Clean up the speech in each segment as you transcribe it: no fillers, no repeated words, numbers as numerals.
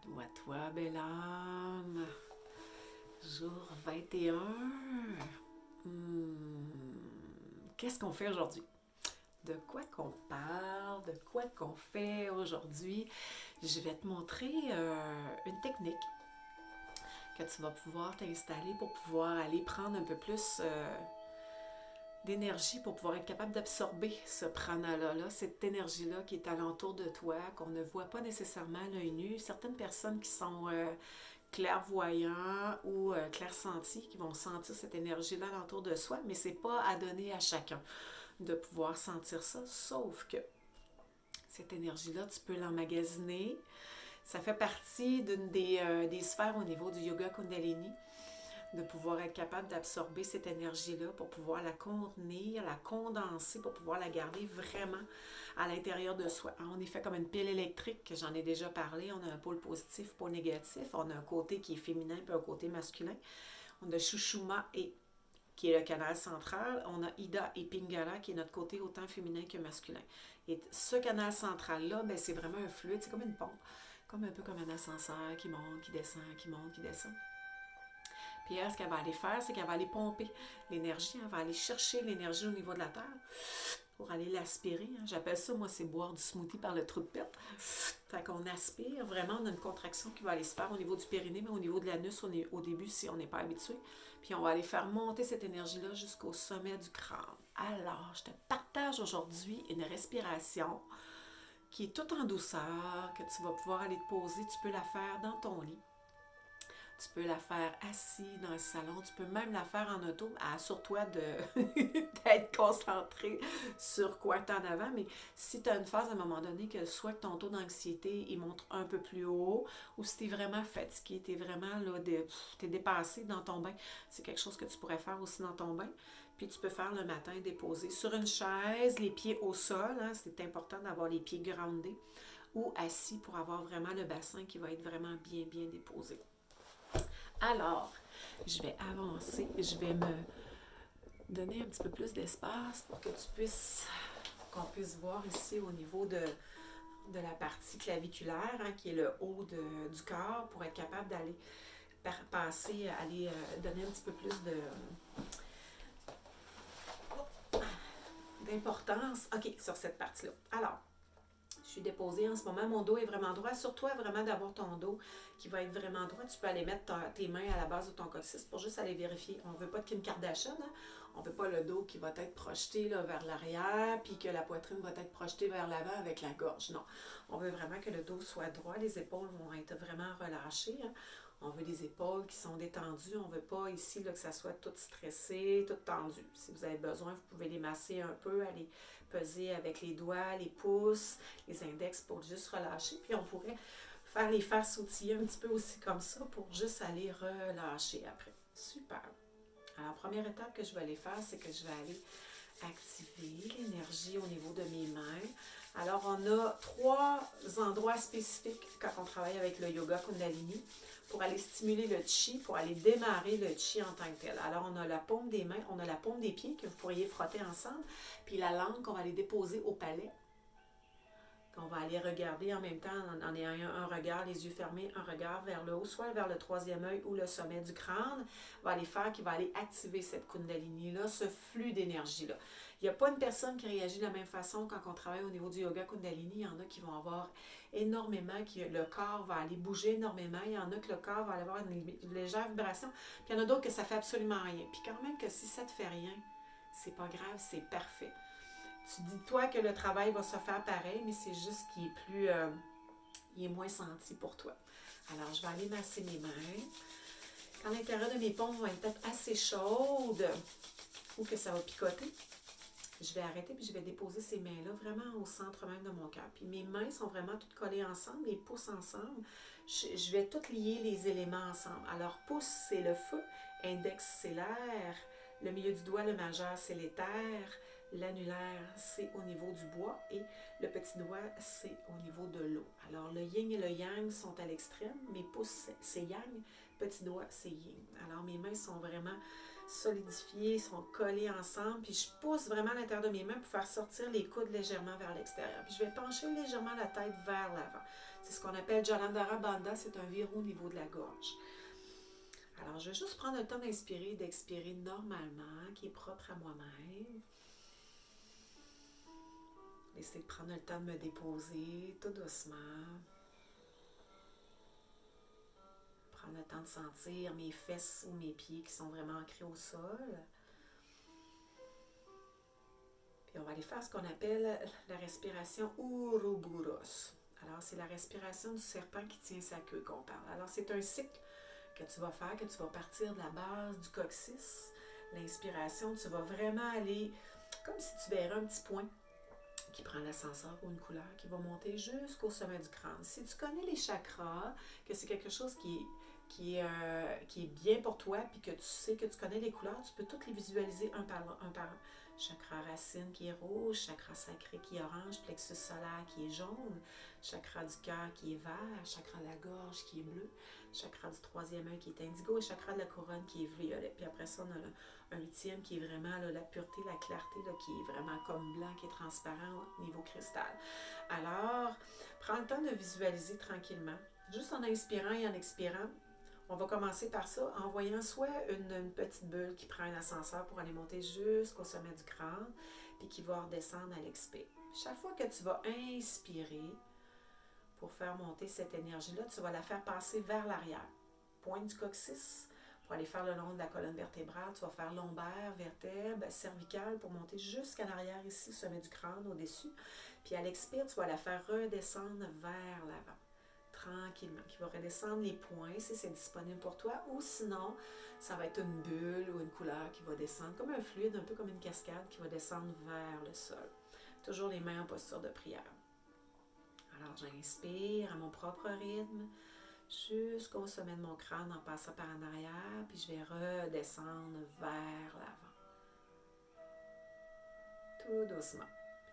Cadeau à toi, belle âme. Jour 21. Qu'est-ce qu'on fait aujourd'hui? De quoi qu'on parle? De quoi qu'on fait aujourd'hui? Je vais te montrer une technique que tu vas pouvoir t'installer pour pouvoir aller prendre un peu plus d'énergie pour pouvoir être capable d'absorber ce prana-là, cette énergie-là qui est alentour de toi, qu'on ne voit pas nécessairement à l'œil nu. Certaines personnes qui sont clairvoyants ou clairsentis qui vont sentir cette énergie-là alentour de soi, mais c'est pas à donner à chacun de pouvoir sentir ça, sauf que cette énergie-là, tu peux l'emmagasiner. Ça fait partie d'une des sphères au niveau du yoga Kundalini, de pouvoir être capable d'absorber cette énergie-là pour pouvoir la contenir, la condenser, pour pouvoir la garder vraiment à l'intérieur de soi. On est fait comme une pile électrique, que j'en ai déjà parlé. On a un pôle positif, pôle négatif. On a un côté qui est féminin puis un côté masculin. On a Shushuma qui est le canal central. On a Ida et Pingala, qui est notre côté autant féminin que masculin. Et ce canal central-là, ben, c'est vraiment un fluide, c'est comme une pompe, comme un peu comme un ascenseur qui monte, qui descend, qui monte, qui descend. Puis elle, ce qu'elle va aller faire, c'est qu'elle va aller pomper l'énergie. Elle va aller chercher l'énergie au niveau de la terre pour aller l'aspirer. J'appelle ça, moi, c'est boire du smoothie par le trou de pète. Fait qu'on aspire. Vraiment, on a une contraction qui va aller se faire au niveau du périnée, mais au niveau de l'anus, au début, si on n'est pas habitué. Puis on va aller faire monter cette énergie-là jusqu'au sommet du crâne. Alors, je te partage aujourd'hui une respiration qui est toute en douceur, que tu vas pouvoir aller te poser. Tu peux la faire dans ton lit. Tu peux la faire assis dans le salon. Tu peux même la faire en auto. Assure-toi d'être concentré sur quoi tu en avant. Mais si tu as une phase à un moment donné que soit que ton taux d'anxiété il monte un peu plus haut ou si tu es vraiment fatigué, tu es vraiment là, t'es dépassé dans ton bain, c'est quelque chose que tu pourrais faire aussi dans ton bain. Puis tu peux faire le matin déposer sur une chaise, les pieds au sol. C'est important d'avoir les pieds groundés ou assis pour avoir vraiment le bassin qui va être vraiment bien, bien déposé. Alors, je vais avancer, je vais me donner un petit peu plus d'espace pour que qu'on puisse voir ici au niveau de la partie claviculaire, qui est le haut du corps, pour être capable d'aller passer, aller donner un petit peu plus d'importance, sur cette partie-là. Alors, je suis déposée en ce moment, mon dos est vraiment droit. Sur toi, vraiment d'avoir ton dos qui va être vraiment droit. Tu peux aller mettre tes mains à la base de ton coccyx pour juste aller vérifier. On ne veut pas de Kim Kardashian, on ne veut pas le dos qui va être projeté là, vers l'arrière, puis que la poitrine va être projetée vers l'avant avec la gorge. Non, on veut vraiment que le dos soit droit, les épaules vont être vraiment relâchées. On veut des épaules qui sont détendues. On ne veut pas ici là, que ça soit tout stressé, tout tendu. Si vous avez besoin, vous pouvez les masser un peu, aller peser avec les doigts, les pouces, les index pour juste relâcher. Puis on pourrait les faire sautiller un petit peu aussi comme ça pour juste aller relâcher après. Super. Alors, première étape que je vais aller faire, c'est que je vais aller activer l'énergie au niveau de mes mains. Alors, on a 3 endroits spécifiques quand on travaille avec le yoga Kundalini pour aller stimuler le chi, pour aller démarrer le chi en tant que tel. Alors, on a la paume des mains, on a la paume des pieds que vous pourriez frotter ensemble, puis la langue qu'on va aller déposer au palais, qu'on va aller regarder en même temps en ayant un regard, les yeux fermés, un regard vers le haut, soit vers le 3e œil ou le sommet du crâne, va aller faire, qui va aller activer cette Kundalini-là, ce flux d'énergie-là. Il n'y a pas une personne qui réagit de la même façon quand on travaille au niveau du yoga Kundalini. Il y en a qui vont avoir énormément, le corps va aller bouger énormément. Il y en a que le corps va avoir une légère vibration. Puis il y en a d'autres que ça fait absolument rien. Puis quand même que si ça ne te fait rien, c'est pas grave, c'est parfait. Tu dis-toi que le travail va se faire pareil, mais c'est juste qu'il est plus, il est moins senti pour toi. Alors, je vais aller masser mes mains. Quand l'intérieur de mes paumes va être peut-être assez chaude ou que ça va picoter, je vais arrêter puis je vais déposer ces mains-là vraiment au centre même de mon cœur. Puis mes mains sont vraiment toutes collées ensemble, les pouces ensemble. Je vais toutes lier les éléments ensemble. Alors, pouce, c'est le feu. Index, c'est l'air. Le milieu du doigt, le majeur, c'est l'éther. L'annulaire, c'est au niveau du bois et le petit doigt, c'est au niveau de l'eau. Alors, le yin et le yang sont à l'extrême. Mes pouces, c'est yang. Petit doigt, c'est yin. Alors, mes mains sont vraiment solidifiés, sont collés ensemble. Puis je pousse vraiment à l'intérieur de mes mains pour faire sortir les coudes légèrement vers l'extérieur. Puis je vais pencher légèrement la tête vers l'avant. C'est ce qu'on appelle Jalandhara Bandha, c'est un verrou au niveau de la gorge. Alors, je vais juste prendre le temps d'inspirer et d'expirer normalement, qui est propre à moi-même. Laissez prendre le temps de me déposer tout doucement. Prendre le temps de sentir mes fesses ou mes pieds qui sont vraiment ancrés au sol. Puis on va aller faire ce qu'on appelle la respiration Ouroboros. Alors, c'est la respiration du serpent qui tient sa queue qu'on parle. Alors, c'est un cycle que tu vas faire, que tu vas partir de la base du coccyx. L'inspiration, tu vas vraiment aller comme si tu verrais un petit point qui prend l'ascenseur ou une couleur qui va monter jusqu'au sommet du crâne. Si tu connais les chakras, que c'est quelque chose qui est bien pour toi, puis que tu sais que tu connais les couleurs, tu peux toutes les visualiser un par un. Chakra racine qui est rouge, chakra sacré qui est orange, plexus solaire qui est jaune, chakra du cœur qui est vert, chakra de la gorge qui est bleu, chakra du troisième œil qui est indigo et chakra de la couronne qui est violet. Puis après ça, on a un huitième qui est vraiment là, la pureté, la clarté, là, qui est vraiment comme blanc, qui est transparent au niveau cristal. Alors, prends le temps de visualiser tranquillement, juste en inspirant et en expirant. On va commencer par ça en voyant soit une petite bulle qui prend un ascenseur pour aller monter jusqu'au sommet du crâne, puis qui va redescendre à l'expire. Chaque fois que tu vas inspirer pour faire monter cette énergie-là, tu vas la faire passer vers l'arrière. Pointe du coccyx pour aller faire le long de la colonne vertébrale. Tu vas faire lombaire, vertèbre, cervicale pour monter jusqu'à l'arrière ici, au sommet du crâne, au-dessus. Puis à l'expire, tu vas la faire redescendre vers l'avant. Tranquillement, qui va redescendre les points si c'est disponible pour toi, ou sinon, ça va être une bulle ou une couleur qui va descendre, comme un fluide, un peu comme une cascade qui va descendre vers le sol. Toujours les mains en posture de prière. Alors, j'inspire à mon propre rythme jusqu'au sommet de mon crâne en passant par en arrière, puis je vais redescendre vers l'avant. Tout doucement.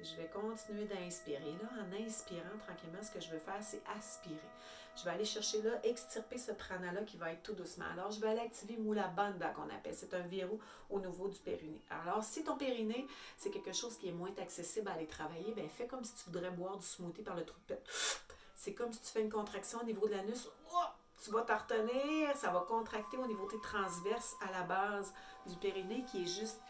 Je vais continuer d'inspirer. Là, en inspirant tranquillement, ce que je veux faire, c'est aspirer. Je vais aller chercher là, extirper ce prana-là qui va être tout doucement. Alors, je vais aller activer Mula Bandha qu'on appelle. C'est un verrou au niveau du périnée. Alors, si ton périnée, c'est quelque chose qui est moins accessible à aller travailler, bien, fais comme si tu voudrais boire du smoothie par le trou de pète. C'est comme si tu fais une contraction au niveau de l'anus. Oh! Tu vas t'en retenir, ça va contracter au niveau de tes transverses à la base du périnée qui est juste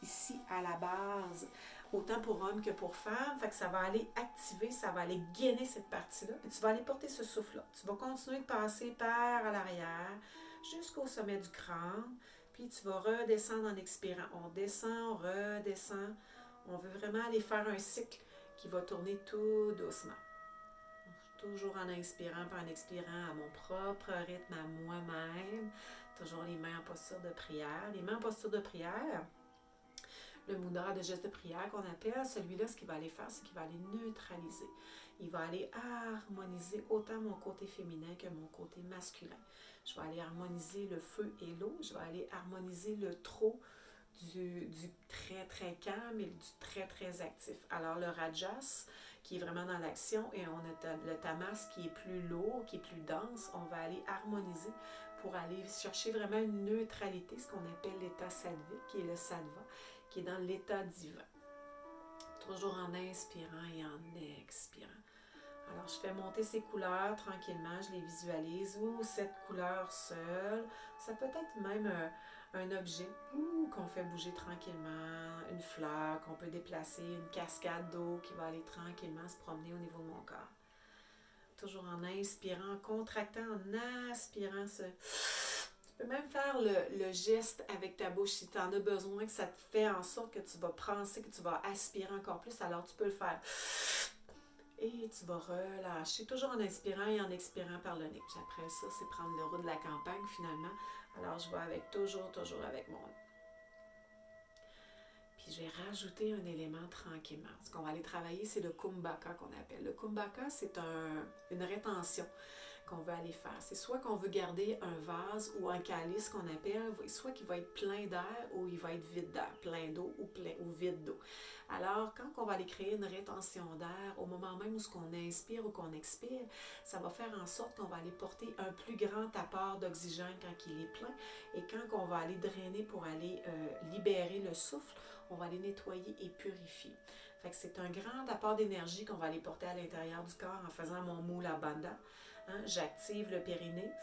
ici à la base. Autant pour hommes que pour femmes, fait que ça va aller activer, ça va aller gainer cette partie-là, puis tu vas aller porter ce souffle-là. Tu vas continuer de passer par à l'arrière jusqu'au sommet du crâne, puis tu vas redescendre en expirant. On descend, on redescend. On veut vraiment aller faire un cycle qui va tourner tout doucement. Toujours en inspirant puis en expirant à mon propre rythme, à moi-même. Toujours les mains en posture de prière. Les mains en posture de prière, le mudra de geste de prière qu'on appelle, celui-là, ce qu'il va aller faire, c'est qu'il va aller neutraliser. Il va aller harmoniser autant mon côté féminin que mon côté masculin. Je vais aller harmoniser le feu et l'eau. Je vais aller harmoniser le trop du très, très calme et du très, très actif. Alors, le rajas, qui est vraiment dans l'action, et on a le tamas, qui est plus lourd, qui est plus dense, on va aller harmoniser pour aller chercher vraiment une neutralité, ce qu'on appelle l'état sattvique, qui est le sattva, qui est dans l'état divin. Toujours en inspirant et en expirant. Alors, je fais monter ces couleurs tranquillement, je les visualise, ou cette couleur seule. Ça peut être même un objet qu'on fait bouger tranquillement, une fleur qu'on peut déplacer, une cascade d'eau qui va aller tranquillement se promener au niveau de mon corps. Toujours en inspirant, en contractant, en aspirant ce... Tu peux même faire le geste avec ta bouche si tu en as besoin, que ça te fait en sorte que tu vas penser, que tu vas aspirer encore plus, alors tu peux le faire. Et tu vas relâcher, toujours en inspirant et en expirant par le nez. Puis après ça, c'est prendre le roue de la campagne finalement. Alors je vais avec toujours avec mon nez. Puis je vais rajouter un élément tranquillement. Ce qu'on va aller travailler, c'est le kumbhaka qu'on appelle. Le kumbhaka, c'est une rétention. qu'on veut aller faire. C'est soit qu'on veut garder un vase ou un calice qu'on appelle, soit qu'il va être plein d'air ou il va être vide d'air, plein d'eau ou vide d'eau. Alors, quand on va aller créer une rétention d'air, au moment même où on inspire ou qu'on expire, ça va faire en sorte qu'on va aller porter un plus grand apport d'oxygène quand il est plein. Et quand on va aller drainer pour aller libérer le souffle, on va aller nettoyer et purifier. Fait que c'est un grand apport d'énergie qu'on va aller porter à l'intérieur du corps en faisant mon Mula Bandha. J'active le périnée,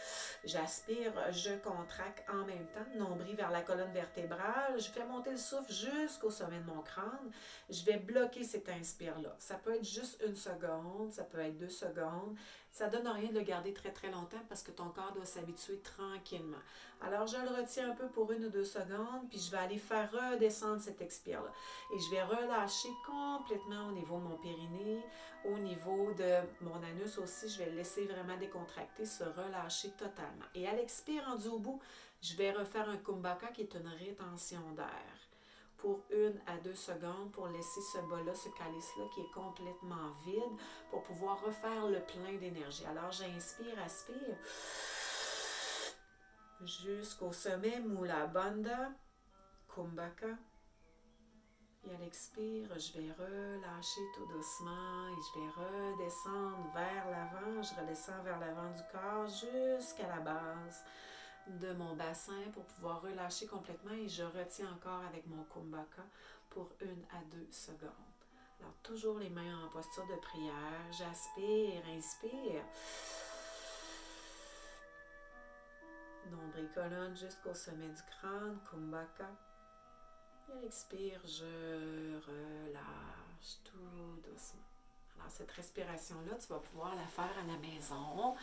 j'aspire, je contracte en même temps, nombril vers la colonne vertébrale, je fais monter le souffle jusqu'au sommet de mon crâne, je vais bloquer cet inspire-là. Ça peut être juste 1 seconde, ça peut être 2 secondes, ça ne donne rien de le garder très très longtemps parce que ton corps doit s'habituer tranquillement. Alors je le retiens un peu pour 1 ou 2 secondes, puis je vais aller faire redescendre cet expire-là. Et je vais relâcher complètement au niveau de mon périnée, au niveau de mon anus aussi, je vais le laisser vraiment décontracter, se relâcher totalement. Et à l'expire rendu au bout, je vais refaire un Kumbhaka qui est une rétention d'air pour 1 à 2 secondes pour laisser ce bol-là, ce calice-là qui est complètement vide pour pouvoir refaire le plein d'énergie. Alors j'inspire, aspire jusqu'au sommet Mula Bandha, Kumbhaka. Et à l'expire, je vais relâcher tout doucement et je vais redescendre vers l'avant. Je redescends vers l'avant du corps jusqu'à la base de mon bassin pour pouvoir relâcher complètement et je retiens encore avec mon Kumbhaka pour 1 à 2 secondes. Alors, toujours les mains en posture de prière. J'aspire, inspire. Nombril colonne jusqu'au sommet du crâne, Kumbhaka. Et à l'expire, je relâche tout doucement. Alors, cette respiration-là, tu vas pouvoir la faire à la maison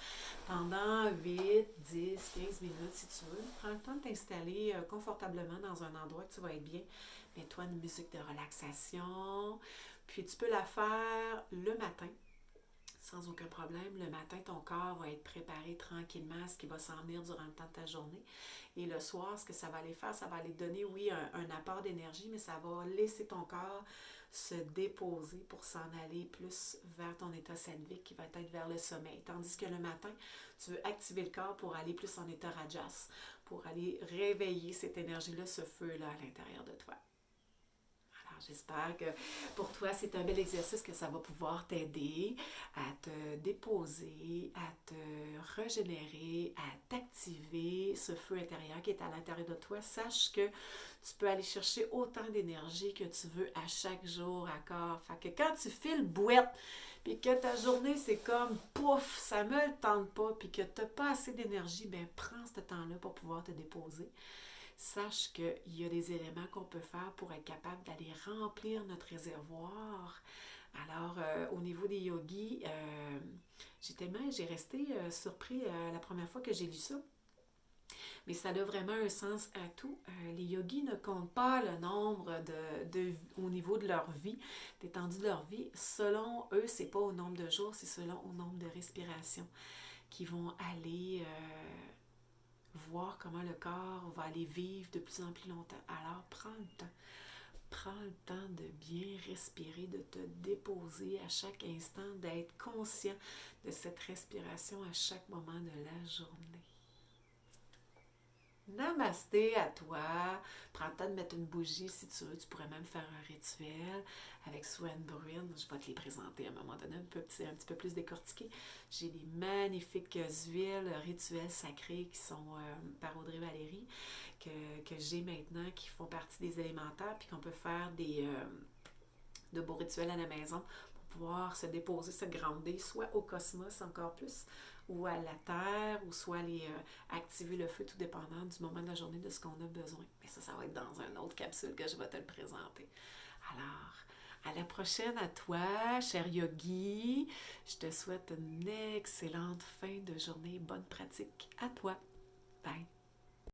pendant 8, 10, 15 minutes si tu veux. Prends le temps de t'installer confortablement dans un endroit que tu vas être bien. Mets-toi une musique de relaxation. Puis, tu peux la faire le matin. Sans aucun problème, le matin, ton corps va être préparé tranquillement à ce qui va s'en venir durant le temps de ta journée. Et le soir, ce que ça va aller faire, ça va aller donner, oui, un apport d'énergie, mais ça va laisser ton corps se déposer pour s'en aller plus vers ton état sattvique qui va être vers le sommeil. Tandis que le matin, tu veux activer le corps pour aller plus en état rajas, pour aller réveiller cette énergie-là, ce feu-là à l'intérieur de toi. J'espère que pour toi, c'est un bel exercice que ça va pouvoir t'aider à te déposer, à te régénérer, à t'activer ce feu intérieur qui est à l'intérieur de toi. Sache que tu peux aller chercher autant d'énergie que tu veux à chaque jour à corps. Fait que quand tu files bouette, puis que ta journée, c'est comme pouf, ça me le tente pas, puis que tu n'as pas assez d'énergie, bien prends ce temps-là pour pouvoir te déposer. Sache qu'il y a des éléments qu'on peut faire pour être capable d'aller remplir notre réservoir. Alors, au niveau des yogis, j'ai resté surpris la première fois que j'ai lu ça. Mais ça a vraiment un sens à tout. Les yogis ne comptent pas le nombre au niveau de leur vie, d'étendue de leur vie. Selon eux, c'est pas au nombre de jours, c'est selon au nombre de respirations qui vont aller voir comment le corps va aller vivre de plus en plus longtemps. Alors, prends le temps. Prends le temps de bien respirer, de te déposer à chaque instant, d'être conscient de cette respiration à chaque moment de la journée. Namasté à toi. Prends le temps de mettre une bougie si tu veux. Tu pourrais même faire un rituel avec Swan Bruin. Je vais te les présenter à un moment donné, un petit peu plus décortiqués. J'ai des magnifiques huiles rituels sacrés qui sont par Audrey Valérie, que j'ai maintenant, qui font partie des élémentaires, puis qu'on peut faire de beaux rituels à la maison pour pouvoir se déposer, se grounder, soit au cosmos encore plus, ou à la terre, ou soit aller activer le feu, tout dépendant du moment de la journée, de ce qu'on a besoin. Mais ça va être dans une autre capsule que je vais te le présenter. Alors, à la prochaine à toi, cher yogi. Je te souhaite une excellente fin de journée. Bonne pratique à toi. Bye!